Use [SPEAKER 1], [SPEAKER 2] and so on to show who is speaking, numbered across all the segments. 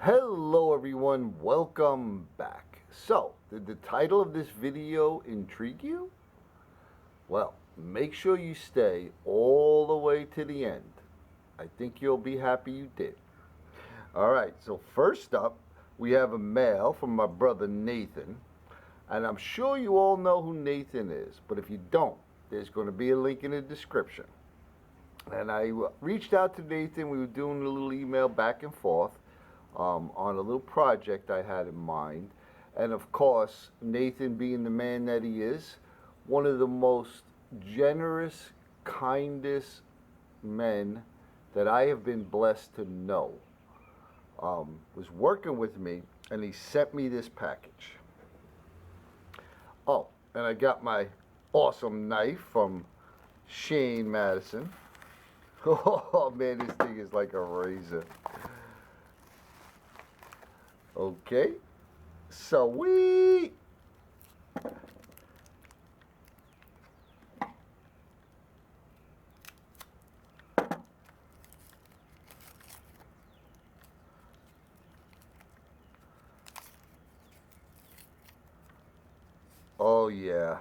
[SPEAKER 1] Hello everyone, welcome back. So, did the title of this video intrigue you? Well, make sure you stay all the way to the end. I think you'll be happy you did. Alright, so first up, we have a mail from my brother Nathan. And I'm sure you all know who Nathan is, but if you don't, there's going to be a link in the description. And I reached out to Nathan. We were doing a little email back and forth on a little project I had in mind. And of course, Nathan, being the man that he is, one of the most generous, kindest men that I have been blessed to know, was working with me, and he sent me this package. Oh, and I got my awesome knife from Shane Madison. Oh man, this thing is like a razor. Okay, sweet. Oh yeah.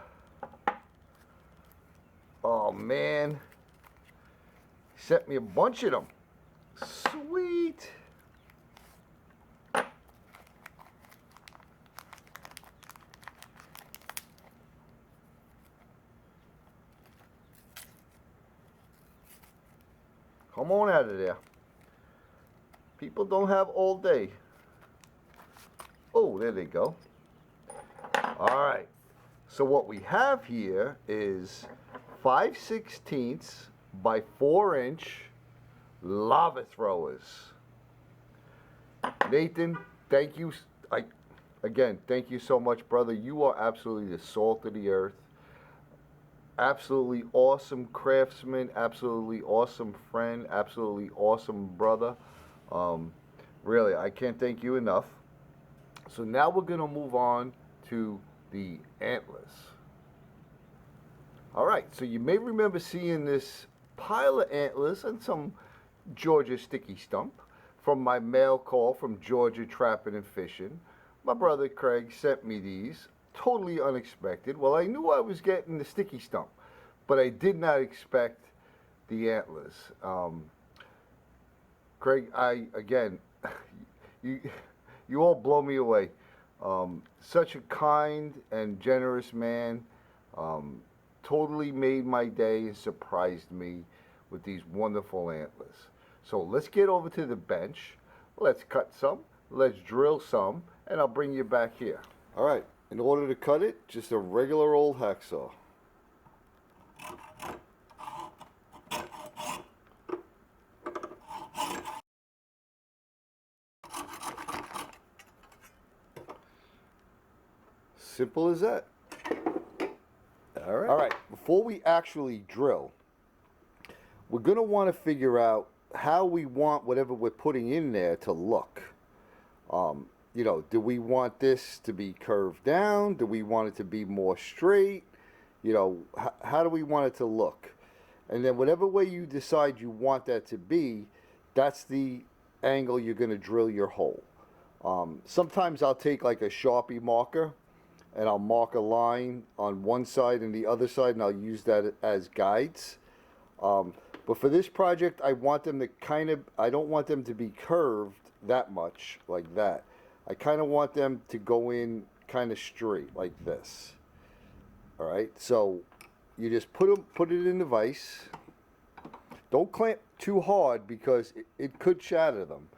[SPEAKER 1] Oh man. He sent me a bunch of them. Sweet. Come on out of there. People don't have all day. Oh, there they go. All right. So what we have here is 5/16 by 4-inch lava throwers. Nathan, thank you. Again, thank you so much, brother. You are absolutely the salt of the earth. Absolutely awesome craftsman, absolutely awesome friend, absolutely awesome brother. Really, I can't thank you enough. So now we're going to move on to the antlers. All right, so you may remember seeing this pile of antlers and some Georgia sticky stump from my mail call from Georgia Trapping and Fishing. My brother Craig sent me these, totally unexpected. Well, I knew I was getting the sticky stump, but I did not expect the antlers. Craig, you all blow me away. Such a kind and generous man. Totally made my day and surprised me with these wonderful antlers. So let's get over to the bench. Let's cut some. Let's drill some, and I'll bring you back here. All right. In order to cut it, just a regular old hacksaw. Simple as that. All right. Before we actually drill, we're going to want to figure out how we want whatever we're putting in there to look. You know, do we want this to be curved down? Do we want it to be more straight? You know, how do we want it to look? And then whatever way you decide you want that to be, that's the angle you're going to drill your hole. Sometimes I'll take like a Sharpie marker and I'll mark a line on one side and the other side, and I'll use that as guides. But for this project, I want them to I don't want them to be curved that much, like that. I kind of want them to go in kind of straight, like this. All right, so you just put it in the vise. Don't clamp too hard because it could shatter them.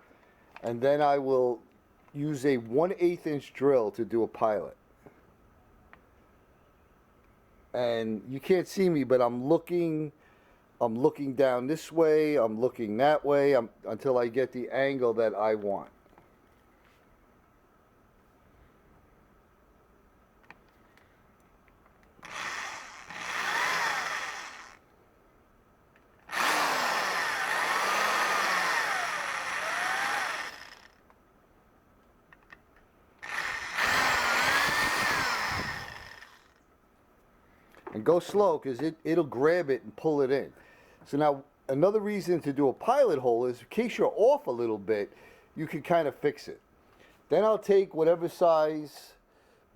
[SPEAKER 1] And then I will use a 1/8 inch drill to do a pilot. And you can't see me, but I'm looking down this way, I'm looking that way, until I get the angle that I want. And go slow, because it'll grab it and pull it in. So now another reason to do a pilot hole is in case you're off a little bit, you can kind of fix it. Then I'll take whatever size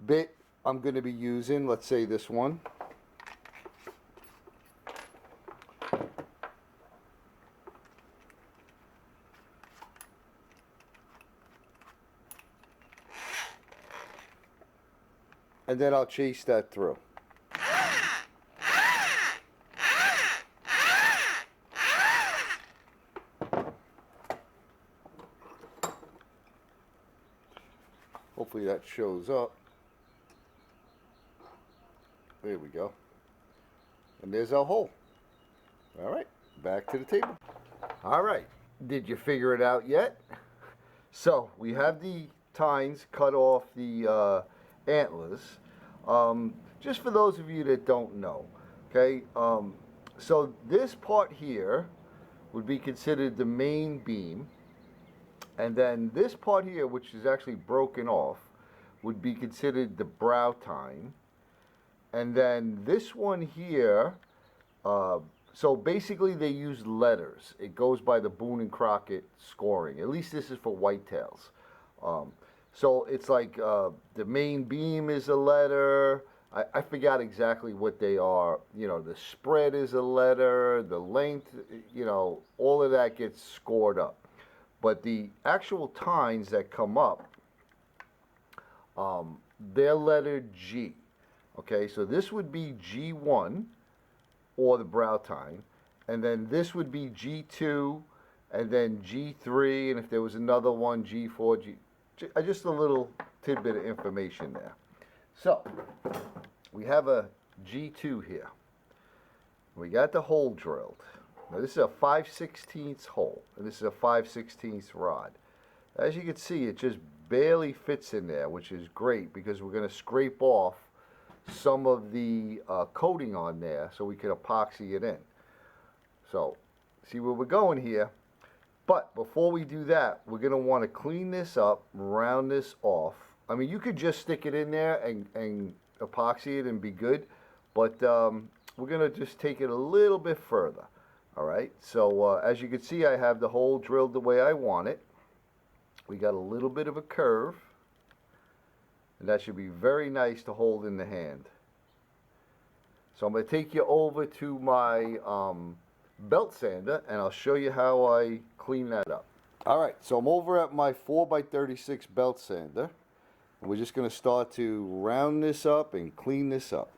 [SPEAKER 1] bit I'm going to be using, let's say this one. And then I'll chase that through. Hopefully that shows up. There we go. And there's our hole. All right, back to the table. All right, did you figure it out yet? So we have the tines cut off the antlers. Just for those of you that don't know, okay, so this part here would be considered the main beam, and then this part here, which is actually broken off, would be considered the brow tine, and then this one here, so basically they use letters. It goes by the Boone and Crockett scoring. At least this is for whitetails. So it's like the main beam is a letter. I forgot exactly what they are. You know, the spread is a letter, the length, you know, all of that gets scored up. But the actual tines that come up, they're lettered G. Okay, so this would be G1, or the brow tine, and then this would be G2, and then G3, and if there was another one, G4, just a little tidbit of information there. So, we have a G2 here. We got the hole drilled. Now this is a 5/16 hole, and this is a 5/16 rod. As you can see, it just barely fits in there, which is great because we're going to scrape off some of the coating on there so we can epoxy it in. So, see where we're going here. But before we do that, we're going to want to clean this up, round this off. I mean, you could just stick it in there and epoxy it and be good, but we're going to just take it a little bit further. All right, so as you can see, I have the hole drilled the way I want it. We got a little bit of a curve, and that should be very nice to hold in the hand. So I'm going to take you over to my belt sander, and I'll show you how I clean that up. All right, so I'm over at my 4x36 belt sander, and we're just going to start to round this up and clean this up.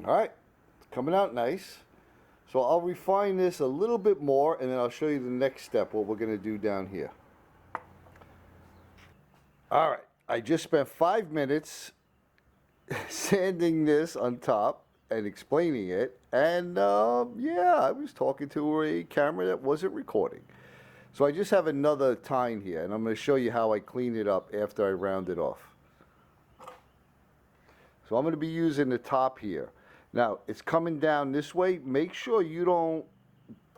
[SPEAKER 1] All right, it's coming out nice. So I'll refine this a little bit more, and then I'll show you the next step, what we're going to do down here. All right, I just spent 5 minutes sanding this on top and explaining it, and yeah, I was talking to a camera that wasn't recording. So I just have another tine here, and I'm going to show you how I clean it up after I round it off. So I'm going to be using the top here. Now, it's coming down this way. Make sure you don't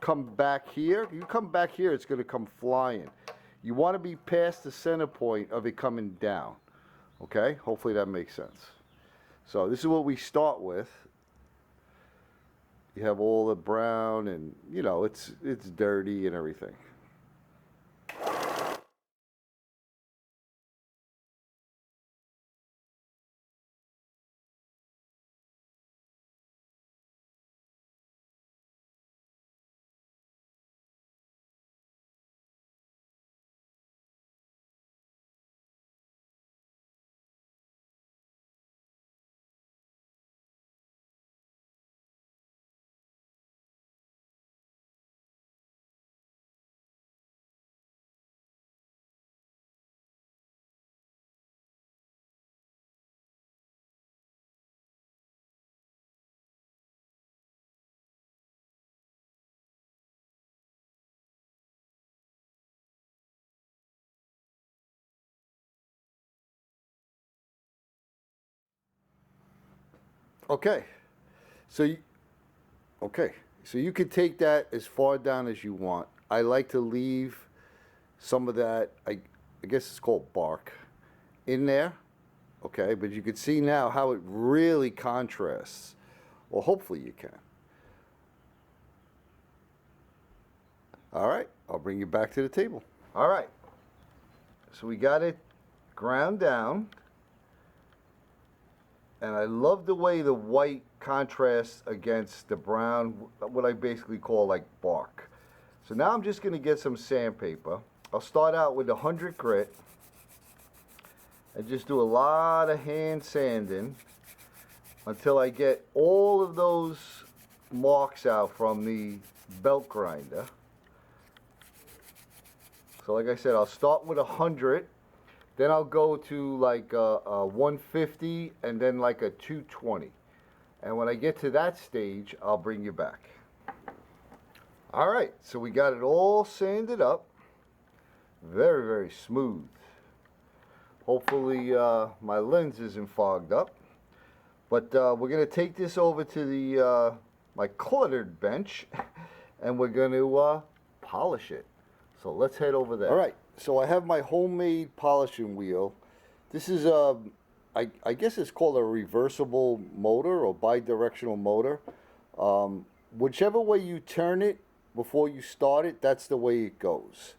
[SPEAKER 1] come back here. If you come back here, it's going to come flying. You want to be past the center point of it coming down. Okay? Hopefully that makes sense. So this is what we start with. You have all the brown and, you know, it's dirty and everything. Okay, so okay, so you can take that as far down as you want. I like to leave some of that, I guess it's called bark, in there. Okay, but you can see now how it really contrasts. Well, hopefully you can. All right, I'll bring you back to the table. All right, so we got it ground down. And I love the way the white contrasts against the brown, what I basically call like bark. So now I'm just going to get some sandpaper. I'll start out with 100 grit and just do a lot of hand sanding until I get all of those marks out from the belt grinder. So like I said, I'll start with 100. Then I'll go to like a 150 and then like a 220. And when I get to that stage, I'll bring you back. All right, so we got it all sanded up. Very, very smooth. Hopefully my lens isn't fogged up. But we're going to take this over to the my cluttered bench and we're going to polish it. So let's head over there. All right, so I have my homemade polishing wheel. This is I guess it's called a reversible motor or bidirectional motor. Whichever way you turn it before you start it, that's the way it goes.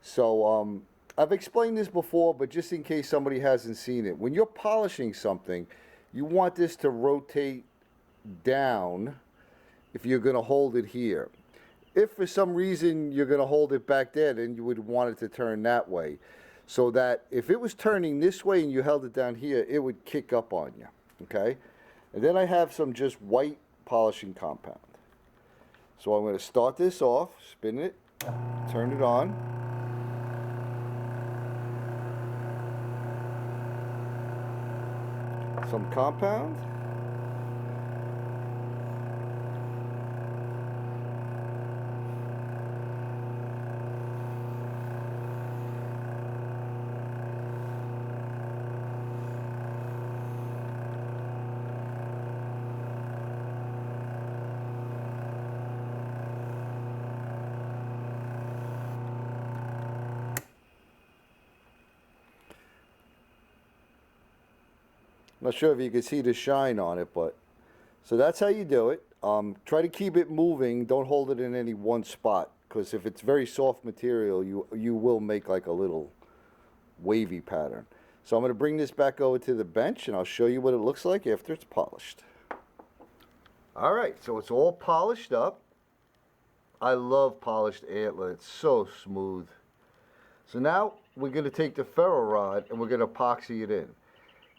[SPEAKER 1] So I've explained this before, but just in case somebody hasn't seen it, when you're polishing something, you want this to rotate down if you're going to hold it here. If for some reason you're going to hold it back there, then you would want it to turn that way. So that if it was turning this way and you held it down here, it would kick up on you. Okay? And then I have some just white polishing compound. So I'm going to start this off, spin it, turn it on. Some compound. Not sure if you can see the shine on it, but so that's how you do it. Try to keep it moving. Don't hold it in any one spot, because if it's very soft material, you will make like a little wavy pattern. So I'm going to bring this back over to the bench, and I'll show you what it looks like after it's polished. All right, so it's all polished up. I love polished antler. It's so smooth. So now we're going to take the ferro rod and we're going to epoxy it in.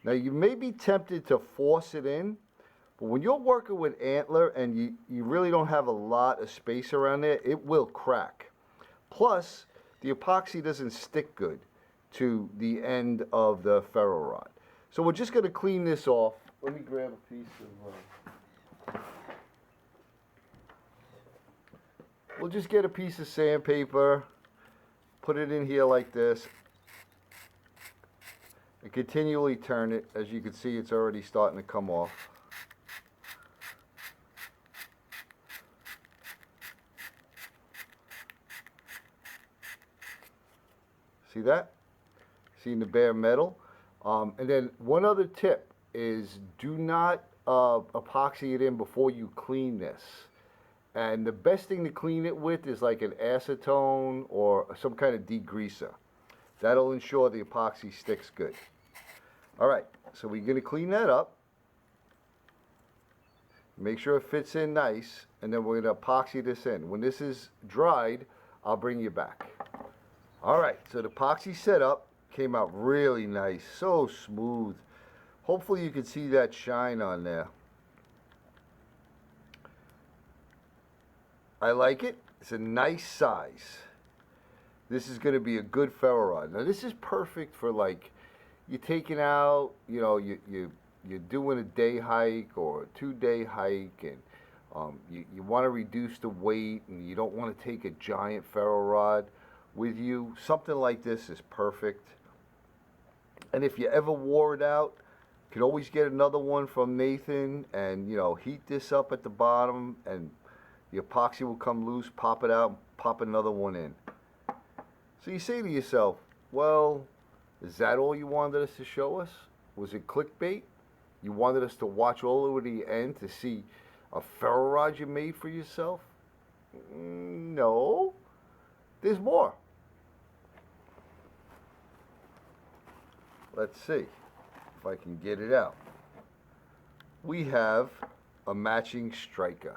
[SPEAKER 1] Now you may be tempted to force it in, but when you're working with antler and you really don't have a lot of space around there, it will crack. Plus, the epoxy doesn't stick good to the end of the ferro rod. So we're just going to clean this off. Let me grab a piece of... We'll just get a piece of sandpaper, put it in here like this, and continually turn it. As you can see, it's already starting to come off. See that? Seeing the bare metal? And then one other tip is do not epoxy it in before you clean this. And the best thing to clean it with is like an acetone or some kind of degreaser. That'll ensure the epoxy sticks good. All right, so we're going to clean that up. Make sure it fits in nice, and then we're going to epoxy this in. When this is dried, I'll bring you back. All right, so the epoxy set up, came out really nice, so smooth. Hopefully you can see that shine on there. I like it. It's a nice size. This is going to be a good ferro rod. Now this is perfect for like you're taking out, you know, you're doing a day hike or a 2-day hike, and you want to reduce the weight and you don't want to take a giant ferro rod with you. Something like this is perfect. And if you ever wore it out, Could always get another one from Nathan and, you know, heat this up at the bottom and the epoxy will come loose, pop it out, pop another one in. So you say to yourself, well, is that all you wanted us to show us? Was it clickbait? You wanted us to watch all the way to the end to see a ferro rod you made for yourself? No. There's more. Let's see if I can get it out. We have a matching striker.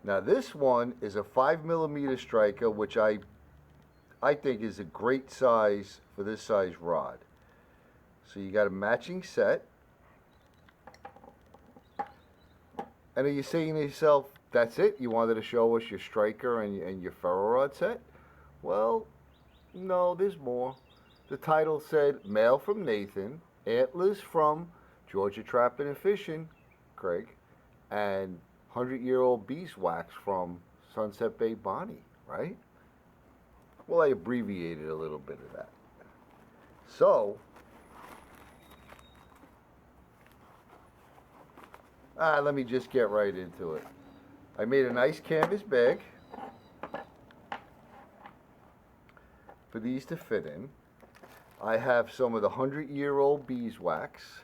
[SPEAKER 1] Now this one is a 5mm striker, which I think is a great size for this size rod. So you got a matching set. And are you saying to yourself, that's it? You wanted to show us your striker and your ferro rod set? Well, no, there's more. The title said, Mail from Nathan, Antlers from Georgia Trapping and Fishing, Craig, and 100-year-old beeswax from SunsetBay Bonnie, right? Well, I abbreviated a little bit of that. So, let me just get right into it. I made a nice canvas bag for these to fit in. I have some of the 100-year-old beeswax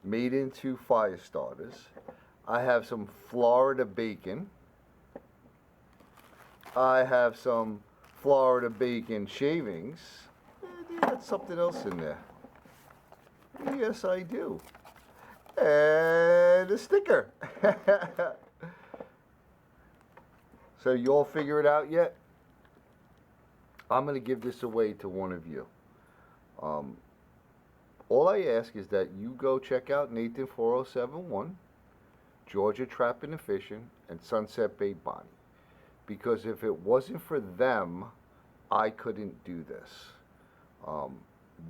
[SPEAKER 1] made into fire starters. I have some Florida bacon. I have some Florida bacon shavings. That's something else in there. Yes, I do. And a sticker. So you all figure it out yet? I'm going to give this away to one of you. All I ask is that you go check out Nathan 4071, Georgia Trapping and Fishing, and SunsetBay Bonnie. Because if it wasn't for them, I couldn't do this.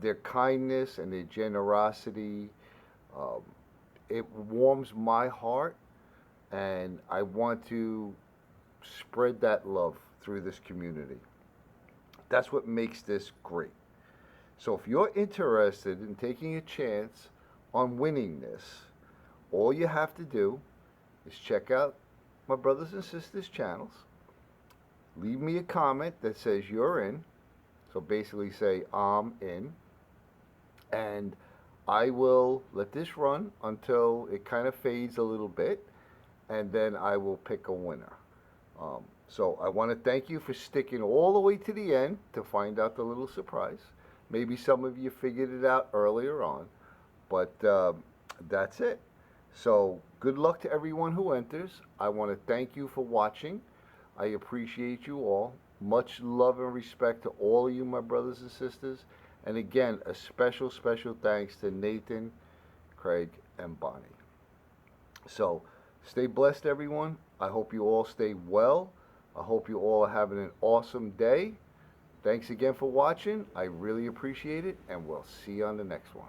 [SPEAKER 1] Their kindness and their generosity, it warms my heart, and I want to spread that love through this community. That's what makes this great. So if you're interested in taking a chance on winning this, all you have to do is check out my brothers and sisters' channels. Leave me a comment that says you're in. So basically say I'm in. And I will let this run until it kind of fades a little bit. And then I will pick a winner. So I want to thank you for sticking all the way to the end to find out the little surprise. Maybe some of you figured it out earlier on, but that's it. So good luck to everyone who enters. I want to thank you for watching. I appreciate you all. Much love and respect to all of you, my brothers and sisters. And again, a special, special thanks to Nathan, Craig, and Bonnie. So stay blessed, everyone. I hope you all stay well. I hope you all are having an awesome day. Thanks again for watching. I really appreciate it, and we'll see you on the next one.